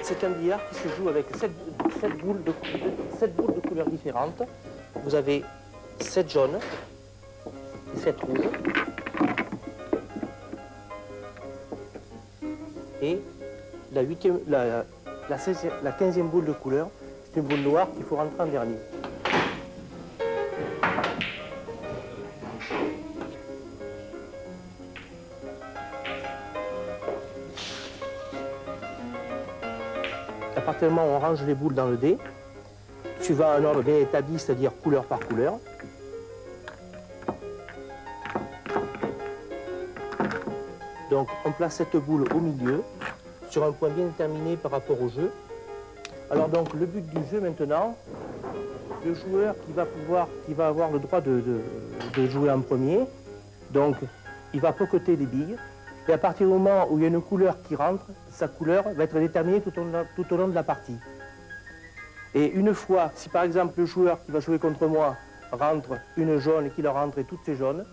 C'est un billard qui se joue avec 7 boules de couleurs différentes. Vous avez 7 jaunes et 7 rouges. Et la 15e boule de couleur, c'est une boule noire qu'il faut rentrer en dernier. À partir du moment où on range les boules dans le dé, suivant un ordre bien établi, c'est-à-dire couleur par couleur, donc on place cette boule au milieu, sur un point bien déterminé par rapport au jeu. Alors donc le but du jeu maintenant, le joueur qui va avoir le droit de jouer en premier, donc il va poqueter des billes, et à partir du moment où il y a une couleur qui rentre, sa couleur va être déterminée tout au long de la partie. Et une fois, si par exemple le joueur qui va jouer contre moi rentre une jaune et qu'il a rentré toutes ces jaunes,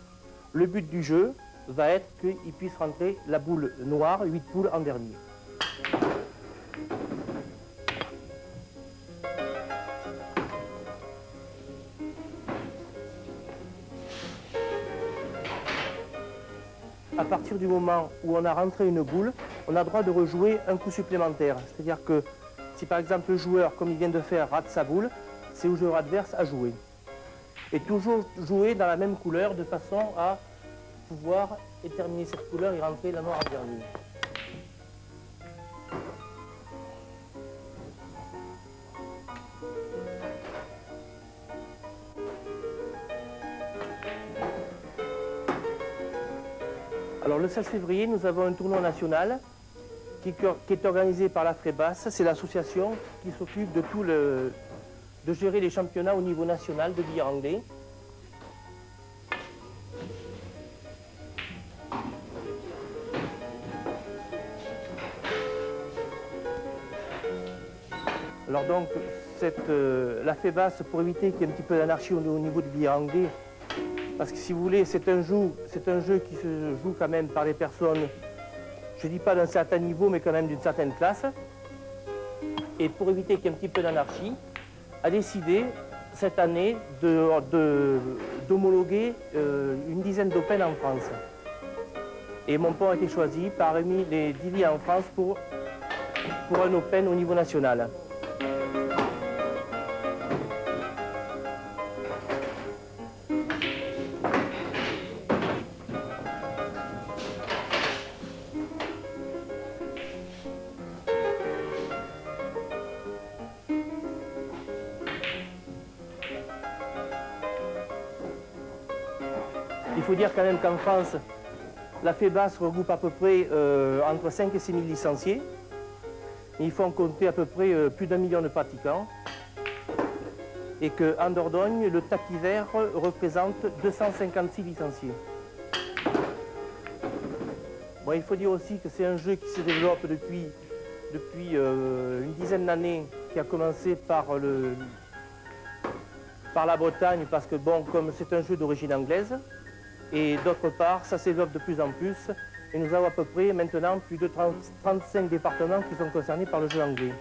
le but du jeu va être qu'il puisse rentrer la boule noire, 8 boules en dernier. À partir du moment où on a rentré une boule, on a le droit de rejouer un coup supplémentaire. C'est-à-dire que si par exemple le joueur, comme il vient de faire, rate sa boule, c'est au joueur adverse à jouer. Et toujours jouer dans la même couleur de façon à pouvoir déterminer cette couleur et rentrer la noire en dernier. Alors le 16 février, nous avons un tournoi national qui est organisé par la FREBAS. C'est l'association qui s'occupe de gérer les championnats au niveau national de billard anglais. Alors donc, la FEBAS, pour éviter qu'il y ait un petit peu d'anarchie au niveau du billard anglais, parce que si vous voulez, c'est un jeu qui se joue quand même par des personnes, je ne dis pas d'un certain niveau, mais quand même d'une certaine classe. Et pour éviter qu'il y ait un petit peu d'anarchie, a décidé cette année d'homologuer une dizaine d'Open en France. Et Montpont a été choisi parmi les 10 villes en France pour un Open au niveau national. Il faut dire quand même qu'en France, la FEBAS regroupe à peu près entre 5 et 6 000 licenciés. Il faut en compter à peu près plus d'1 million de pratiquants. Et qu'en Dordogne, le tapis vert représente 256 licenciés. Bon, il faut dire aussi que c'est un jeu qui se développe depuis une dizaine d'années, qui a commencé par la Bretagne, parce que bon, comme c'est un jeu d'origine anglaise, et d'autre part, ça se développe de plus en plus, et nous avons à peu près maintenant plus de 35 départements qui sont concernés par le jeu anglais.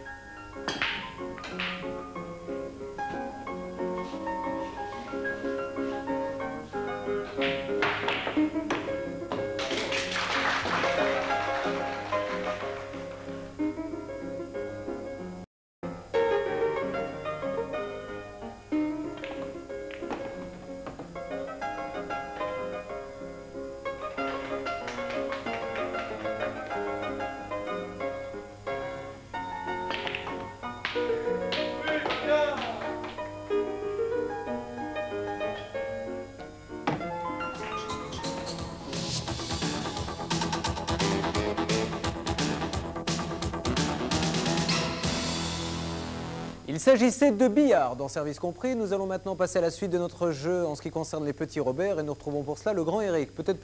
Il s'agissait de billard dans Service Compris. Nous allons maintenant passer à la suite de notre jeu en ce qui concerne les petits Robert et nous retrouvons pour cela le grand Eric. Peut-être